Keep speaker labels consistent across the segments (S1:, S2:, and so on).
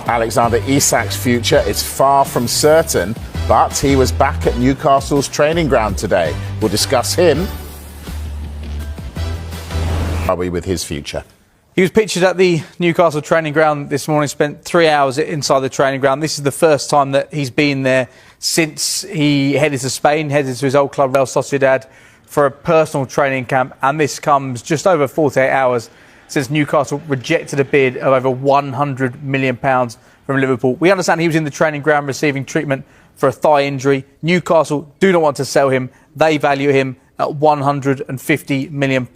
S1: Alexander Isak's future is far from certain, but he was back at Newcastle's training ground today. We'll discuss him. Are we with his future?
S2: He was pictured at the Newcastle training ground this morning, spent 3 hours inside the training ground. This is the first time that he's been there since he headed to Spain, headed to his old club, Real Sociedad, for a personal training camp. And this comes just over 48 hours since Newcastle rejected a bid of over £100 million from Liverpool. We understand he was in the training ground receiving treatment for a thigh injury. Newcastle do not want to sell him. They value him at £150 million.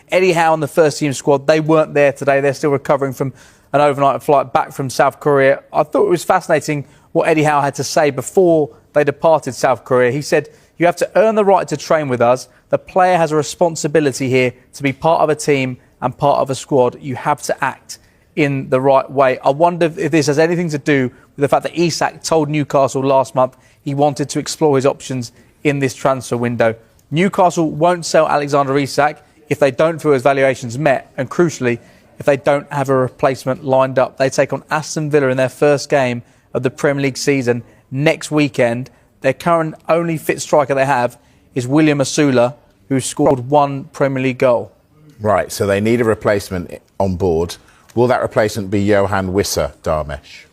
S2: Eddie Howe and the first team squad, they weren't there today. They're still recovering from an overnight flight back from South Korea. I thought it was fascinating what Eddie Howe had to say before they departed South Korea. He said, "You have to earn the right to train with us. The player has a responsibility here to be part of a team and part of a squad. You have to act in the right way." I wonder if this has anything to do with the fact that Isak told Newcastle last month he wanted to explore his options in this transfer window. Newcastle won't sell Alexander Isak if they don't feel his valuations met, and crucially, if they don't have a replacement lined up. They take on Aston Villa in their first game of the Premier League season next weekend. Their current only fit striker they have is William Asula, who scored one Premier League goal.
S1: Right, so they need a replacement on board. Will that replacement be Johan Wissa, Dharmesh?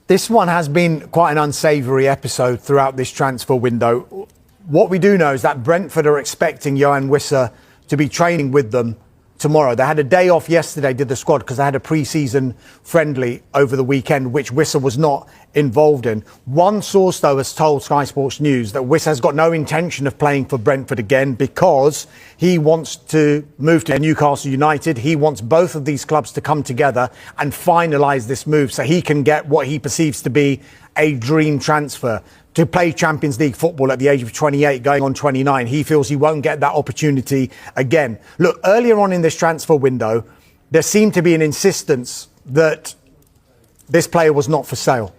S3: This one has been quite an unsavoury episode throughout this transfer window. What we do know is that Brentford are expecting Johan Wissa to be training with them tomorrow. They had a day off yesterday, did the squad, because they had a pre-season friendly over the weekend, which Wissa was not involved in. One source, though, has told Sky Sports News that Wissa has got no intention of playing for Brentford again because he wants to move to Newcastle United. He wants both of these clubs to come together and finalise this move so he can get what he perceives to be a dream transfer. To play Champions League football at the age of 28, going on 29. He feels he won't get that opportunity again. Look, earlier on in this transfer window, there seemed to be an insistence that this player was not for sale.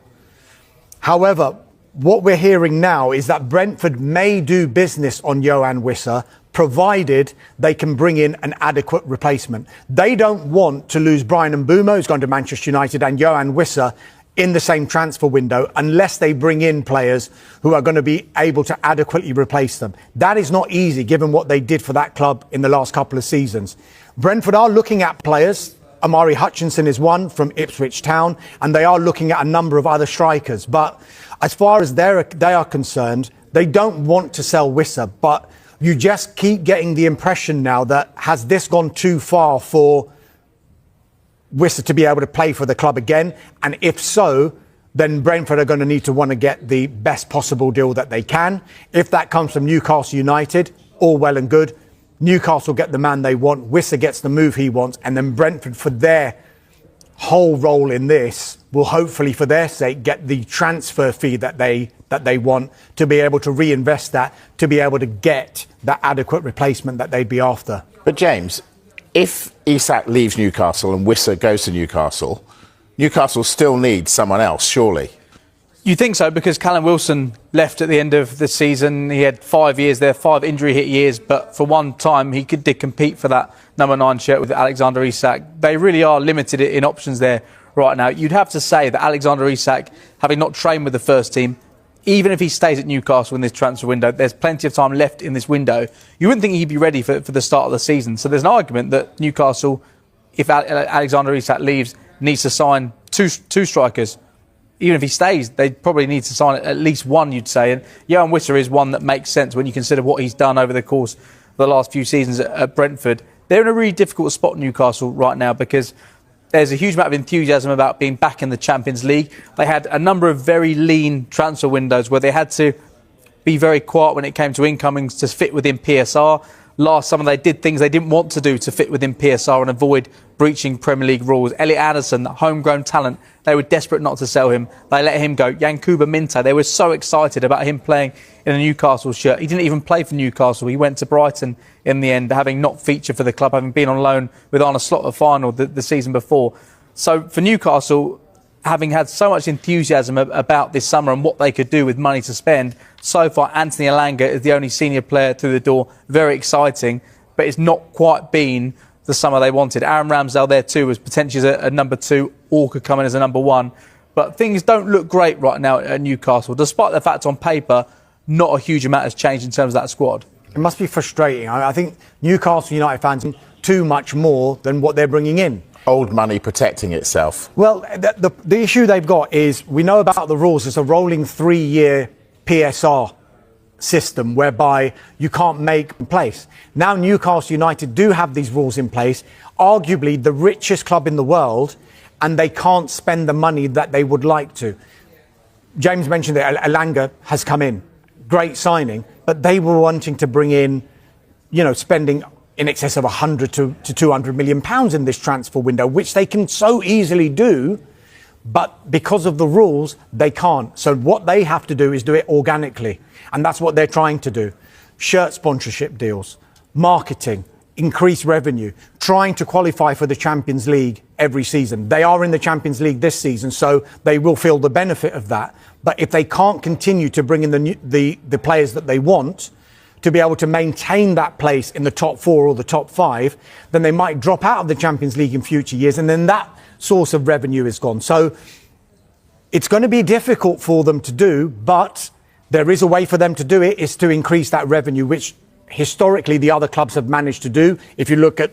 S3: However, what we're hearing now is that Brentford may do business on Johan Wissa, provided they can bring in an adequate replacement. They don't want to lose Brian Mbeumo, who's gone to Manchester United, and Johan Wissa in the same transfer window unless they bring in players who are going to be able to adequately replace them. That is not easy given what they did for that club in the last couple of seasons. Brentford are looking at players. Amari Hutchinson is one from Ipswich Town, and they are looking at a number of other strikers. But as far as they are concerned, they don't want to sell Wissa, but you just keep getting the impression now that has this gone too far for Wissa to be able to play for the club again? And if so, then Brentford are going to need to want to get the best possible deal that they can. If that comes from Newcastle United, all well and good. Newcastle get the man they want, Wissa gets the move he wants, and then Brentford, for their whole role in this, will hopefully, for their sake, get the transfer fee that they want to be able to reinvest that, to be able to get that adequate replacement that they'd be after.
S1: But James, if Isak leaves Newcastle and Wissa goes to Newcastle, Newcastle still needs someone else, surely?
S2: You think so, because Callum Wilson left at the end of the season. He had 5 years there, 5 injury-hit years, but for one time he did compete for that number 9 shirt with Alexander Isak. They really are limited in options there right now. You'd have to say that Alexander Isak, having not trained with the first team, even if he stays at Newcastle in this transfer window, there's plenty of time left in this window. You wouldn't think he'd be ready for the start of the season. So there's an argument that Newcastle, if Alexander Isak leaves, needs to sign two strikers. Even if he stays, they probably need to sign at least one, you'd say. And Johan Wissa is one that makes sense when you consider what he's done over the course of the last few seasons at Brentford. They're in a really difficult spot, Newcastle, right now, because there's a huge amount of enthusiasm about being back in the Champions League. They had a number of very lean transfer windows where they had to be very quiet when it came to incomings to fit within PSR. Last summer, they did things they didn't want to do to fit within PSR and avoid breaching Premier League rules. Elliot Anderson, the homegrown talent, they were desperate not to sell him. They let him go. Yankuba Minteh, they were so excited about him playing in a Newcastle shirt. He didn't even play for Newcastle. He went to Brighton in the end, having not featured for the club, having been on loan with Arne Slot at final the season before. So for Newcastle, having had so much enthusiasm about this summer and what they could do with money to spend, so far Anthony Elanga is the only senior player through the door. Very exciting, but it's not quite been the summer they wanted. Aaron Ramsdale there too was potentially a number 2 or could come in as a number 1. But things don't look great right now at Newcastle, despite the fact on paper not a huge amount has changed in terms of that squad.
S3: It must be frustrating. I think Newcastle United fans too much more than what they're bringing in.
S1: Old money protecting itself.
S3: Well, the issue they've got is we know about the rules. It's a rolling 3-year PSR system whereby you can't make in place. Now Newcastle United do have these rules in place, arguably the richest club in the world, and they can't spend the money that they would like to. James mentioned that Alanga has come in. Great signing, but they were wanting to bring in, spending in excess of 100 to 200 million pounds in this transfer window, which they can so easily do, but because of the rules, they can't. So what they have to do is do it organically, and that's what they're trying to do. Shirt sponsorship deals, marketing, increase revenue, trying to qualify for the Champions League every season. They are in the Champions League this season, so they will feel the benefit of that. But if they can't continue to bring in the players that they want to be able to maintain that place in the top 4 or the top 5, then they might drop out of the Champions League in future years, and then that source of revenue is gone. So it's going to be difficult for them to do, but there is a way for them to do it, is to increase that revenue, which historically the other clubs have managed to do. If you look at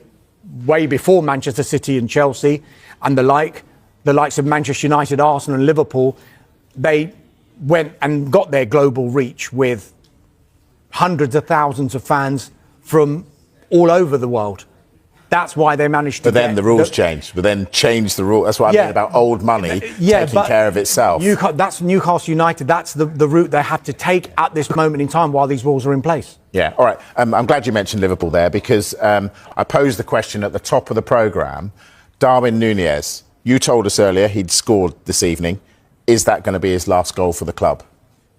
S3: way before Manchester City and Chelsea and the likes of Manchester United, Arsenal and Liverpool, they went and got their global reach with hundreds of thousands of fans from all over the world. That's why they managed to.
S1: But then the rules changed. But then changed the rule. That's what I mean about old money taking care of itself.
S3: That's Newcastle United. That's the route they have to take at this moment in time while these rules are in place.
S1: Yeah. All right. I'm glad you mentioned Liverpool there, because I posed the question at the top of the programme. Darwin Núñez, you told us earlier he'd scored this evening. Is that going to be his last goal for the club?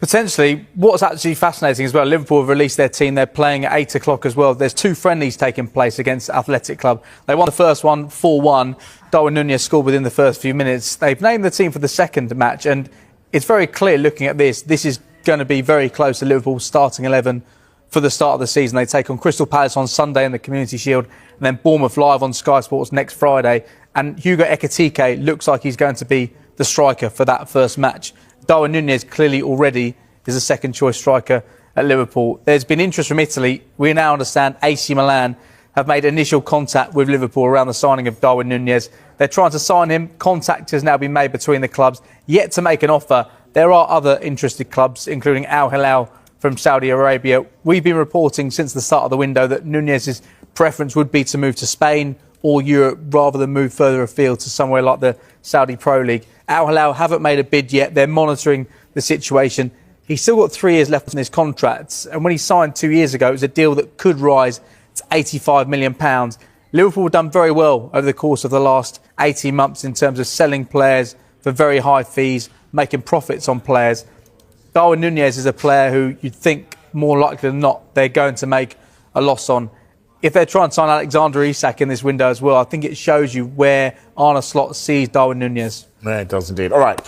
S2: Potentially. What's actually fascinating as well, Liverpool have released their team. They're playing at 8 o'clock as well. There's 2 friendlies taking place against Athletic Club. They won the first one 4-1. Darwin Núñez scored within the first few minutes. They've named the team for the second match, and it's very clear looking at this is going to be very close to Liverpool's starting 11 for the start of the season. They take on Crystal Palace on Sunday in the Community Shield, and then Bournemouth live on Sky Sports next Friday. And Hugo Ekitike looks like he's going to be the striker for that first match. Darwin Núñez clearly already is a second choice striker at Liverpool. There's been interest from Italy. We now understand AC Milan have made initial contact with Liverpool around the signing of Darwin Núñez. They're trying to sign him. Contact has now been made between the clubs, yet to make an offer. There are other interested clubs, including Al Hilal from Saudi Arabia. We've been reporting since the start of the window that Núñez's preference would be to move to Spain or Europe rather than move further afield to somewhere like the Saudi Pro League. Al Hilal haven't made a bid yet. They're monitoring the situation. He's still got 3 years left on his contract, and when he signed 2 years ago, it was a deal that could rise to £85 million. Liverpool have done very well over the course of the last 18 months in terms of selling players for very high fees, making profits on players. Darwin Núñez is a player who you'd think more likely than not they're going to make a loss on. If they're trying to sign Alexander Isak in this window as well, I think it shows you where Arne Slot sees Darwin Núñez.
S1: Yeah, it does indeed. All right.